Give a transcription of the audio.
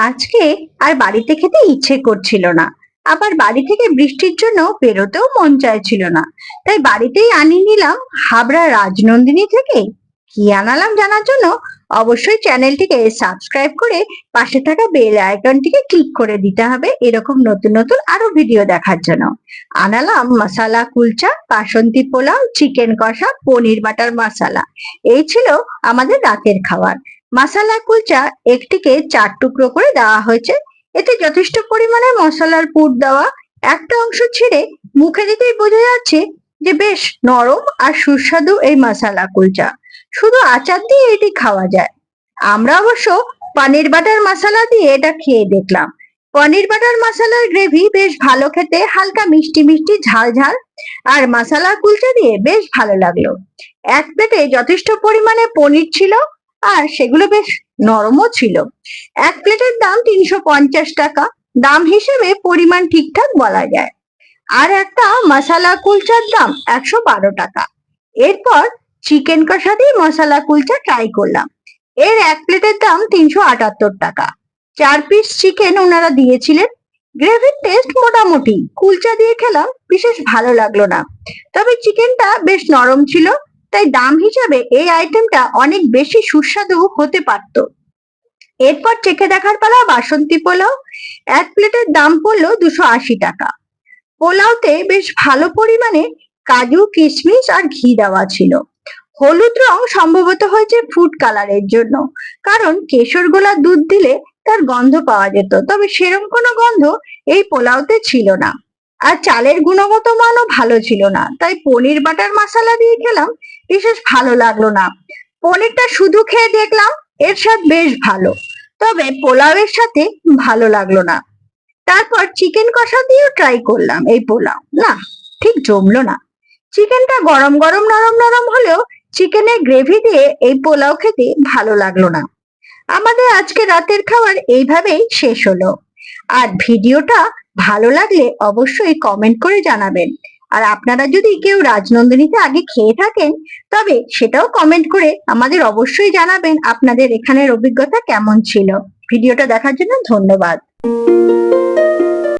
আজকে আর বাড়িতে খেতে ইচ্ছে করছিল না। আবার বাড়ি থেকে বৃষ্টির জন্য বেরোতেও মন চাইছিল না। তাই বাড়িতেই আনিয়ে নিলাম হাবড়া রাজনন্দিনী থেকে। কি আনালাম জানার জন্য অবশ্যই চ্যানেলটিকে সাবস্ক্রাইব করে পাশে থাকা বেল আইকনটিকে ক্লিক করে দিতে হবে এরকম নতুন নতুন আরো ভিডিও দেখার জন্য। আনালাম মশালা কুলচা, বাসন্তী পোলাও, চিকেন কষা, পনির বাটার মশালা। এই ছিল আমাদের রাতের খাবার। মশালা কুলচা একটিকে 4 টুকরো করে দেওয়া হয়েছে। এতে যথেষ্ট পরিমাণে মশলার পুর দেওয়া। একটা অংশ ছেড়ে মুখে দিতেই বোঝা যাচ্ছে যে বেশ নরম আর সুস্বাদু এই মশালা কুলচা। শুধু আচার দিয়ে এটি খাওয়া যায়। আমরা অবশ্য পনির বাটার মশলা দিয়ে এটা খেয়ে দেখলাম। পনির বাটার মশলার গ্রেভি বেশ ভালো খেতে, হালকা মিষ্টি মিষ্টি ঝাল ঝাল। আর মশলা কুলচা দিয়ে বেশ ভালো লাগলো। এক প্লেটে যথেষ্ট পরিমাণে পনির ছিল আর সেগুলো বেশ নরমও ছিল। এক প্লেটের দাম 350 টাকা। দাম হিসেবে পরিমাণ ঠিকঠাক বলা যায়। আর একটা মশালা কুলচার দাম 112 টাকা। এরপর চিকেন কষা দিয়ে মশালা কুলচা ট্রাই করলাম। এর এক প্লেটের দাম 378 টাকা। 4 পিস চিকেন ওনারা দিয়েছিলেন। গ্রেভির টেস্ট মোটামুটি, কুলচা দিয়ে খেলাম, বিশেষ ভালো লাগলো না। তবে চিকেনটা বেশ নরম ছিল, তাই দাম হিসাবে এই আইটেমটা অনেক বেশি সুস্বাদু হতে পারত। এরপর চেখে দেখার পালা বাসন্তী পোলাও। এক প্লেটের দাম পড়লো 280 টাকা। পোলাওতে বেশ ভালো পরিমাণে কাজু, কিশমিশ আর ঘি দেওয়া ছিল। হলুদ রং সম্ভবত হয়েছে ফুড কালারের জন্য, কারণ কেশর গোলা দুধ দিলে তার গন্ধ পাওয়া যেত, তবে সেরকম কোনো গন্ধ এই পোলাওতে ছিল না। আর চালের গুণগত মানও ভালো ছিল না, তাই পনির বাটার মশলা দিয়ে খেলাম, বিশেষ ভালো লাগলো না। পনিরটা শুধু খেয়ে দেখলাম, এর স্বাদ বেশ ভালো, তবে পোলাওয়ের সাথে ভালো লাগলো না। তারপর চিকেন কষা দিয়েও ট্রাই করলাম এই পোলাও, না ঠিক জমলো না। চিকেনটা গরম গরম নরম নরম হলেও চিকেনের গ্রেভি দিয়ে এই পোলাও খেতে ভালো লাগলো না। আমাদের আজকে রাতের খাবার এইভাবেই শেষ হলো। আর ভিডিওটা ভালো লাগলে অবশ্যই কমেন্ট করে জানাবেন। আর আপনারা যদি কেউ রাজনন্দিনীতে আগে খেয়ে থাকেন, তবে সেটাও কমেন্ট করে আমাদের অবশ্যই জানাবেন আপনাদের এখানের অভিজ্ঞতা কেমন ছিল। ভিডিওটা দেখার জন্য ধন্যবাদ।